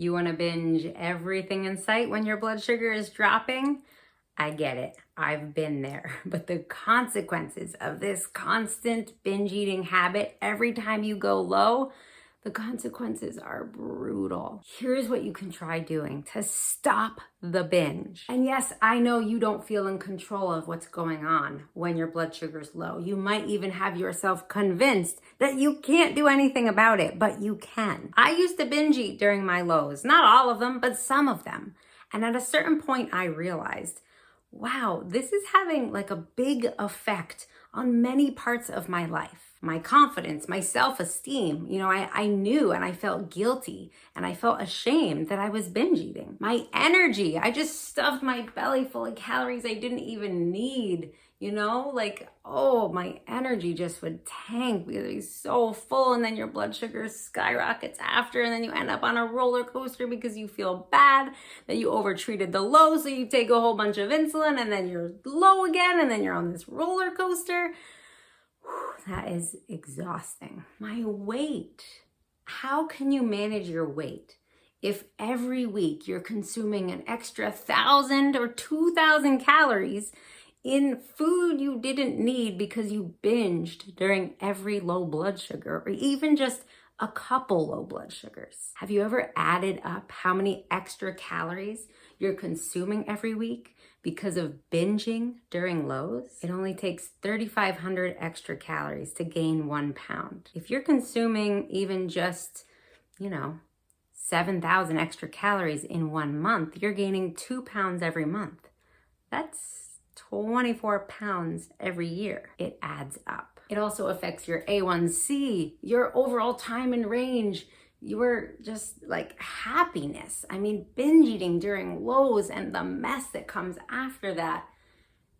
You want to binge everything in sight when your blood sugar is dropping? I get it. I've been there. But the consequences of this constant binge eating habit every time you go low, the consequences are brutal. Here's what you can try doing to stop the binge. And yes, I know you don't feel in control of what's going on when your blood sugar's low. You might even have yourself convinced that you can't do anything about it, but you can. I used to binge eat during my lows. Not all of them, but some of them. And at a certain point, I realized, wow, this is having like a big effect on many parts of my life. My confidence, my self-esteem. I knew and I felt guilty and I felt ashamed that I was binge eating. My energy, I just stuffed my belly full of calories I didn't even need. My energy just would tank because it was so full, and then your blood sugar skyrockets after, and then you end up on a roller coaster because you feel bad that you overtreated the low, so you take a whole bunch of insulin, and then you're low again, and then you're on this roller coaster. That is exhausting. My weight. How can you manage your weight if every week you're consuming an extra 1,000 or 2,000 calories in food you didn't need because you binged during every low blood sugar, or even just a couple low blood sugars? Have you ever added up how many extra calories you're consuming every week because of binging during lows? It only takes 3,500 extra calories to gain 1 pound. If you're consuming even just, 7,000 extra calories in 1 month, you're gaining 2 pounds every month. That's 24 pounds every year. It adds up. It also affects your A1C, your overall time in range, your just happiness. Binge eating during lows and the mess that comes after that,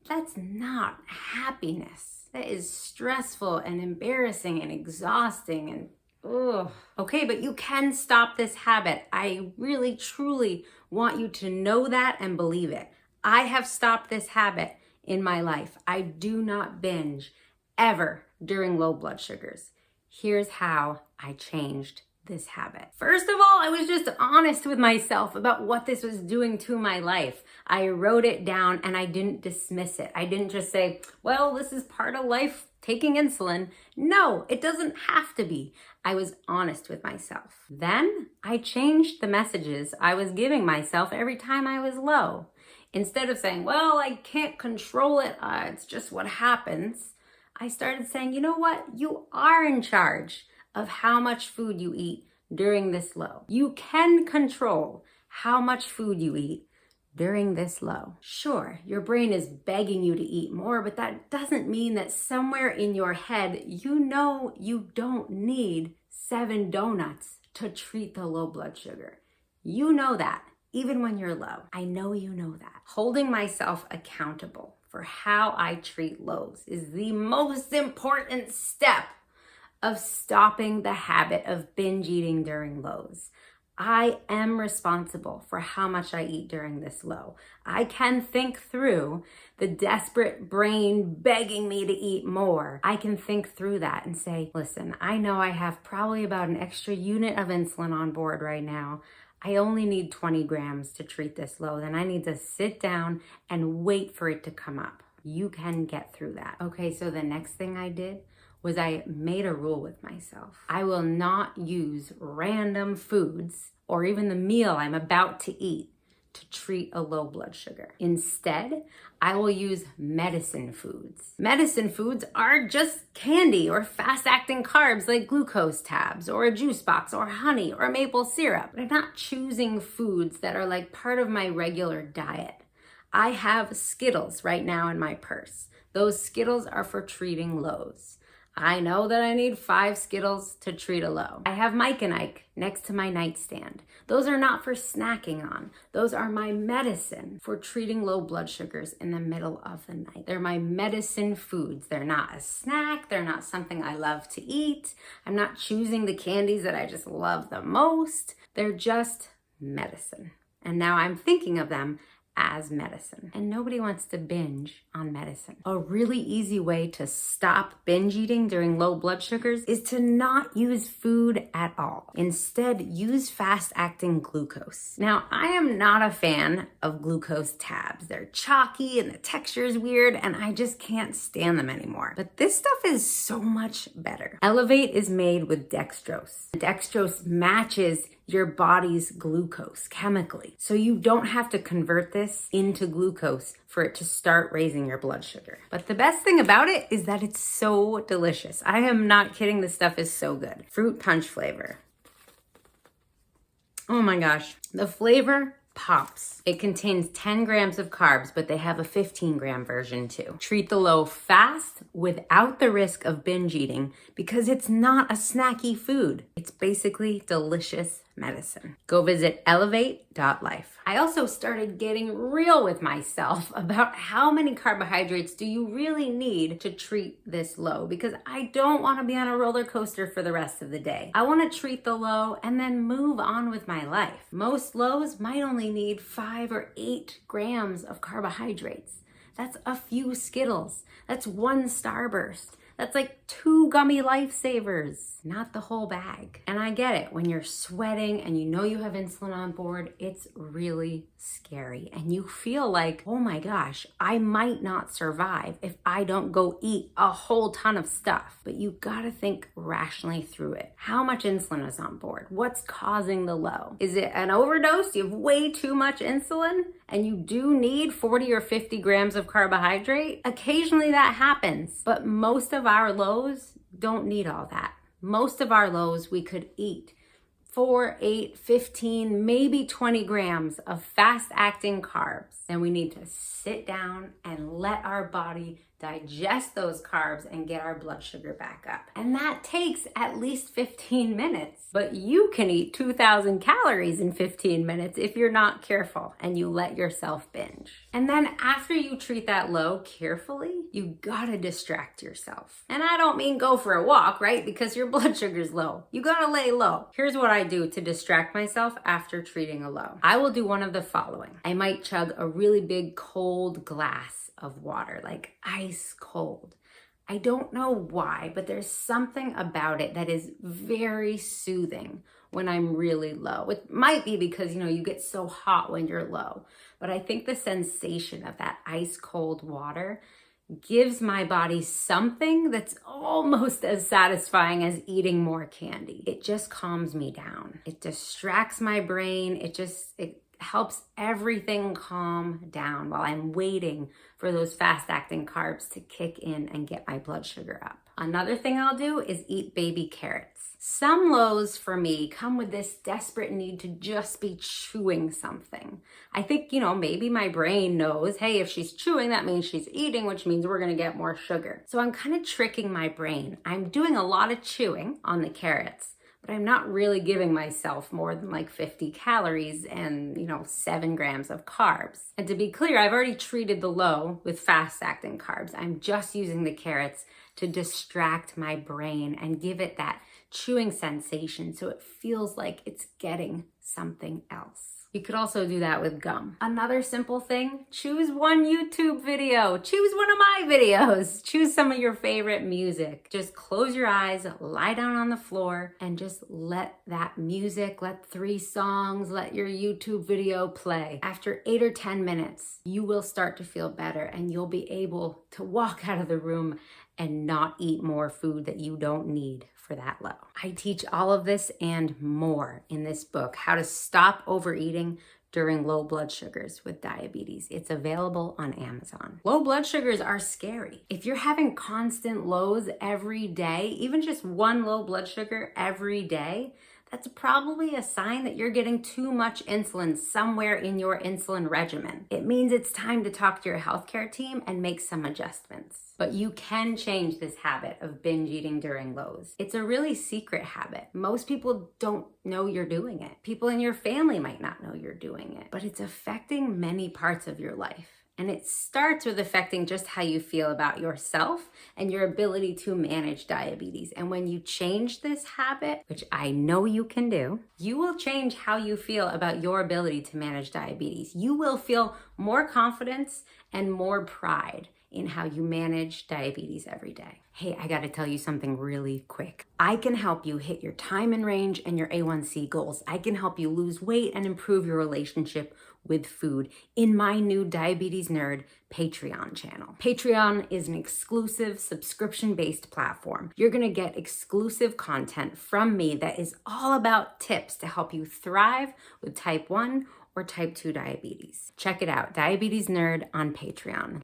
that's not happiness. That is stressful and embarrassing and exhausting and ugh. Okay, but you can stop this habit. I really, truly want you to know that and believe it. I have stopped this habit in my life. I do not binge ever during low blood sugars. Here's how I changed this habit. First of all, I was just honest with myself about what this was doing to my life. I wrote it down and I didn't dismiss it. I didn't just say, well, this is part of life, taking insulin. No, it doesn't have to be. I was honest with myself. Then I changed the messages I was giving myself every time I was low. Instead of saying, well, I can't control it, it's just what happens, I started saying, you know what? You are in charge of how much food you eat during this low. You can control how much food you eat during this low. Sure, your brain is begging you to eat more, but that doesn't mean that somewhere in your head, you don't need 7 donuts to treat the low blood sugar. You know that. Even when you're low. I know you know that. Holding myself accountable for how I treat lows is the most important step of stopping the habit of binge eating during lows. I am responsible for how much I eat during this low. I can think through the desperate brain begging me to eat more. I can think through that and say, listen, I know I have probably about an extra unit of insulin on board right now. I only need 20 grams to treat this low. Then I need to sit down and wait for it to come up. You can get through that. Okay, so the next thing I did was I made a rule with myself. I will not use random foods or even the meal I'm about to eat to treat a low blood sugar. Instead, I will use medicine foods. Medicine foods are just candy or fast-acting carbs like glucose tabs or a juice box or honey or maple syrup. But I'm not choosing foods that are like part of my regular diet. I have Skittles right now in my purse. Those Skittles are for treating lows. I know that I need 5 Skittles to treat a low. I have Mike and Ike next to my nightstand. Those are not for snacking on. Those are my medicine for treating low blood sugars in the middle of the night. They're my medicine foods. They're not a snack. They're not something I love to eat. I'm not choosing the candies that I just love the most. They're just medicine. And now I'm thinking of them as medicine. And nobody wants to binge on medicine. A really easy way to stop binge eating during low blood sugars is to not use food at all. Instead, use fast-acting glucose. Now, I am not a fan of glucose tabs. They're chalky and the texture is weird, and I just can't stand them anymore. But this stuff is so much better. Elevate is made with dextrose. Dextrose matches your body's glucose chemically. So you don't have to convert this into glucose for it to start raising your blood sugar. But the best thing about it is that it's so delicious. I am not kidding, this stuff is so good. Fruit punch flavor. Oh my gosh, the flavor pops. It contains 10 grams of carbs, but they have a 15-gram version too. Treat the low fast without the risk of binge eating because it's not a snacky food. It's basically delicious medicine. Go visit elevate.life. I also started getting real with myself about how many carbohydrates do you really need to treat this low, because I don't want to be on a roller coaster for the rest of the day. I want to treat the low and then move on with my life. Most lows might only need 5 or 8 grams of carbohydrates. That's a few Skittles. That's 1 Starburst. That's like 2 gummy lifesavers, not the whole bag. And I get it, when you're sweating and you know you have insulin on board, it's really scary. And you feel like, oh my gosh, I might not survive if I don't go eat a whole ton of stuff. But you gotta think rationally through it. How much insulin is on board? What's causing the low? Is it an overdose? You have way too much insulin and you do need 40 or 50 grams of carbohydrate? Occasionally that happens, but most of our lows don't need all that. Most of our lows we could eat 4, 8, 15, maybe 20 grams of fast-acting carbs. Then we need to sit down and let our body digest those carbs and get our blood sugar back up. And that takes at least 15 minutes. But you can eat 2,000 calories in 15 minutes if you're not careful and you let yourself binge. And then after you treat that low carefully, you gotta distract yourself. And I don't mean go for a walk, right? Because your blood sugar's low. You gotta lay low. Here's what I do to distract myself after treating a low. I will do one of the following. I might chug a really big cold glass of water, like ice cold. I don't know why, but there's something about it that is very soothing when I'm really low. It might be because, you get so hot when you're low, but I think the sensation of that ice cold water gives my body something that's almost as satisfying as eating more candy. It just calms me down. It distracts my brain. It helps everything calm down while I'm waiting for those fast-acting carbs to kick in and get my blood sugar up. Another thing I'll do is eat baby carrots. Some lows for me come with this desperate need to just be chewing something. I think, maybe my brain knows, hey, if she's chewing, that means she's eating, which means we're gonna get more sugar. So I'm kind of tricking my brain. I'm doing a lot of chewing on the carrots, but I'm not really giving myself more than like 50 calories and, 7 grams of carbs. And to be clear, I've already treated the low with fast-acting carbs. I'm just using the carrots to distract my brain and give it that chewing sensation so it feels like it's getting something else. You could also do that with gum. Another simple thing, choose one YouTube video. Choose one of my videos. Choose some of your favorite music. Just close your eyes, lie down on the floor, and just let that music, let 3 songs, let your YouTube video play. After 8 or 10 minutes, you will start to feel better and you'll be able to walk out of the room and not eat more food that you don't need for that low. I teach all of this and more in this book, How to Stop Overeating During Low Blood Sugars with Diabetes. It's available on Amazon. Low blood sugars are scary. If you're having constant lows every day, even just 1 low blood sugar every day, that's probably a sign that you're getting too much insulin somewhere in your insulin regimen. It means it's time to talk to your healthcare team and make some adjustments. But you can change this habit of binge eating during lows. It's a really secret habit. Most people don't know you're doing it. People in your family might not know you're doing it, but it's affecting many parts of your life. And it starts with affecting just how you feel about yourself and your ability to manage diabetes. And when you change this habit, which I know you can do, you will change how you feel about your ability to manage diabetes. You will feel more confidence and more pride in how you manage diabetes every day. Hey, I gotta tell you something really quick. I can help you hit your time in range and your A1C goals. I can help you lose weight and improve your relationship with food in my new Diabetes Nerd Patreon channel. Patreon is an exclusive subscription-based platform. You're gonna get exclusive content from me that is all about tips to help you thrive with type 1 or type 2 diabetes. Check it out, Diabetes Nerd on Patreon.